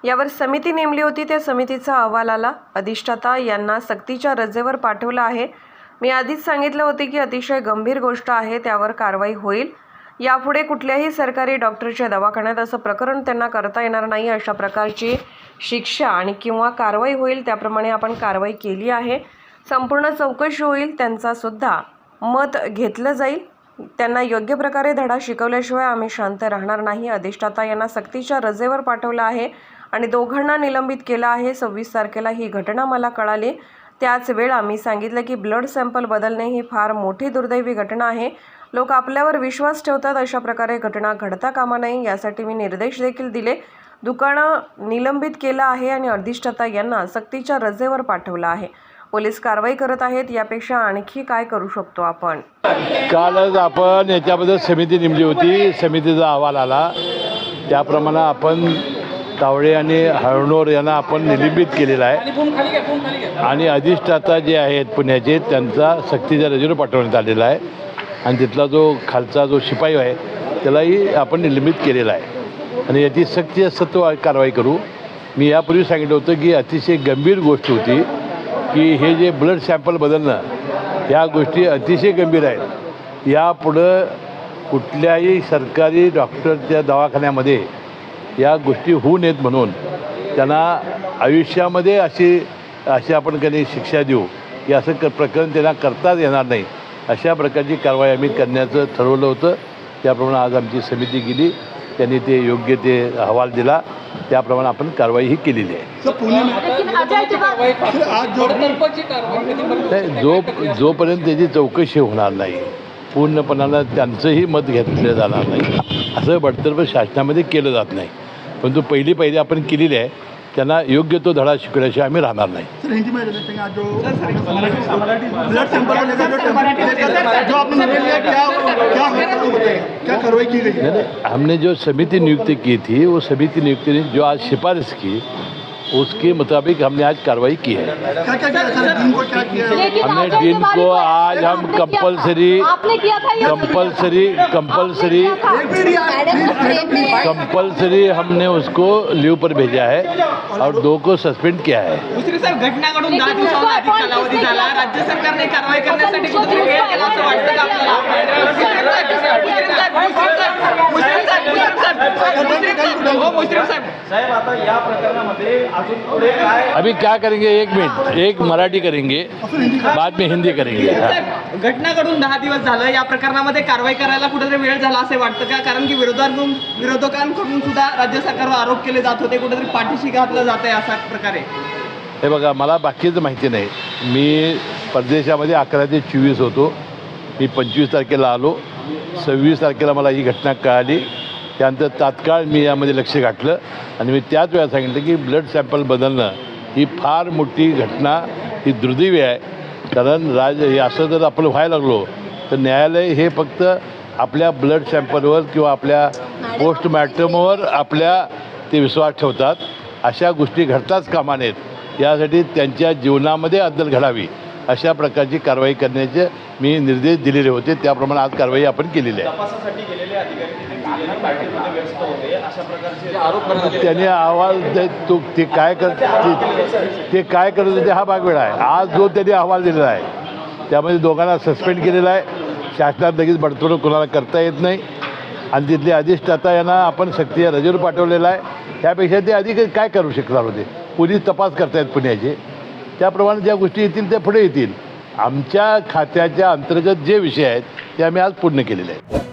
यावर समिती नेमली होती। त्या समितीचा अहवाल आला। अधिष्ठाता यांना सक्तीच्या रजेवर पाठवलं आहे। मी आधीच सांगितलं होते की अतिशय गंभीर गोष्ट आहे, त्यावर कारवाई होईल। यापुढे कुठल्याही सरकारी डॉक्टरच्या दवाखान्यात असं प्रकरण त्यांना करता येणार नाही। अशा प्रकारची शिक्षा आणि किंवा कारवाई होईल, त्याप्रमाणे आपण कारवाई केली आहे। संपूर्ण चौकशी होईल, त्यांचा सुद्धा मत घेतलं जाईल। त्यांना योग्य प्रकारे धडा शिकवल्याशिवाय आम्ही शांत राहणार नाही। अधिष्ठाता यांना सक्तीच्या रजेवर पाठवलं आहे आणि दोघांना निलंबित केलं आहे। 26 तारखेला ही घटना मला कळाली। त्याच वेळी आम्ही सांगितलं की ब्लड सॅम्पल बदलणे ही फार मोठी दुर्दैवी घटना आहे। लोक आपल्यावर विश्वास ठेवतात, अशा प्रकारे घटना घडता कामा नये, यासाठी मी निर्देश देखील दिले। दुकानं निलंबित केलं आहे आणि अधिष्ठाता यांना सक्तीच्या रजेवर पाठवलं आहे। पोलीस कारवाई करत आहेत। यापेक्षा आणखी काय करू शकतो आपण? कालच आपण याच्याबद्दल समिती नेमली होती। समितीचा अहवाल आला, त्याप्रमाणे आपण तावडे आणि हळणोर यांना आपण निलंबित केलेलं आहे आणि अधिष्ठाता जे आहेत पुण्याचे त्यांचा सक्तीच्या रजेवर पाठवण्यात आलेला आहे आणि तिथला जो खालचा जो शिपाई आहे त्यालाही आपण निलंबित केलेला आहे आणि याची सक्ती सत्व कारवाई करू। मी यापूर्वी सांगितलं होतं की अतिशय गंभीर गोष्ट होती की हे जे ब्लड सॅम्पल बदलणं, ह्या गोष्टी अतिशय गंभीर आहेत। यापुढं कुठल्याही सरकारी डॉक्टरच्या दवाखान्यामध्ये या गोष्टी होऊ नयेत म्हणून त्यांना आयुष्यामध्ये अशी आपण कधी शिक्षा देऊ की असं प्रकरण त्यांना करताच येणार नाही, अशा प्रकारची कारवाई आम्ही करण्याचं ठरवलं होतं। त्याप्रमाणे आज आमची समिती गेली, त्यांनी ते योग्य ते अहवाल दिला, त्याप्रमाणे आपण कारवाई ही केलेली आहे। जोपर्यंत त्याची चौकशी होणार नाही, पूर्णपणानं त्यांचंही मत घेतलं जाणार नाही, असं बडतर्फ शासनामध्ये केलं जात नाही। परंतु पहिली आपण केलेली आहे, त्यांना योग्य तो धडा शिकवल्याशिवाय आम्ही राहणार नाही। हमने जो समिति नियुक्त की थी, वो समिति नियुक्ति ने जो आज सिफारिश की उसके मुताबिक हमने आज कार्रवाई की है। हमने डीन को आज हम कंपल्सरी हमने उसको लीव पर भेजा है और 2 को सस्पेंड किया है। घटना घडून 10 दिवसांचा अधिक कालावधी झाला, राज्य सरकारने कारवाई करण्यासाठी कुठेतरी वेळ केला असं वाटतं का अभी क्या करेंगे, 1 मिनट, एक मराठी करेंगे, बाद में हिंदी करेंगे। घटना घडून 10 दिवस झालं, या प्रकरणामध्ये कारवाई करायला कुठेतरी वेळ झाला असे वाटतं का? कारण की विरोधकांकडून सुद्धा राज्य सरकारवर आरोप केले जात होते, कुठेतरी पाठीशी घातलं जात आहे अशा प्रकारे। हे बघा, मला बाकीचं माहिती नाही। मी परदेशामध्ये 11 ते 24 होतो। मी 25 तारखेला आलो, 26 तारखेला मला ही घटना कळाली। त्यानंतर तात्काळ मी यामध्ये लक्ष घातलं आणि मी त्याच वेळा सांगितलं की ब्लड सॅम्पल बदलणं ही फार मोठी घटना, ही दुर्दैवी आहे। कारण असं जर आपण व्हायला लागलो तर न्यायालय हे फक्त आपल्या ब्लड सॅम्पलवर किंवा आपल्या पोस्टमॉर्टमवर आपल्या ते विश्वास ठेवतात। अशा गोष्टी घडताच कामा नयेत, यासाठी त्यांच्या जीवनामध्ये अद्दल घडावी अशा प्रकारची कारवाई करण्याचे मी निर्देश दिलेले होते। त्याप्रमाणे आज कारवाई आपण केलेली आहे। त्याने अहवाल ते काय करत होते हा भाग वेगळा आहे। आज जो त्यांनी अहवाल दिलेला आहे त्यामध्ये दोघांना सस्पेंड केलेला आहे। शासनात लगेच बडतर्फ कोणाला करता येत नाही आणि तिथले अधिष्ठाता यांना आपण सक्तीच्या रजेवर पाठवलेला आहे। त्यापेक्षा ते अधिक काय करू शकणार होते? पोलीस तपास करतायत पुण्याचे, त्याप्रमाणे ज्या गोष्टी येतील त्या पुढे येतील। आमच्या खात्याच्या अंतर्गत जे विषय आहेत ते आम्ही आज पूर्ण केलेले आहेत।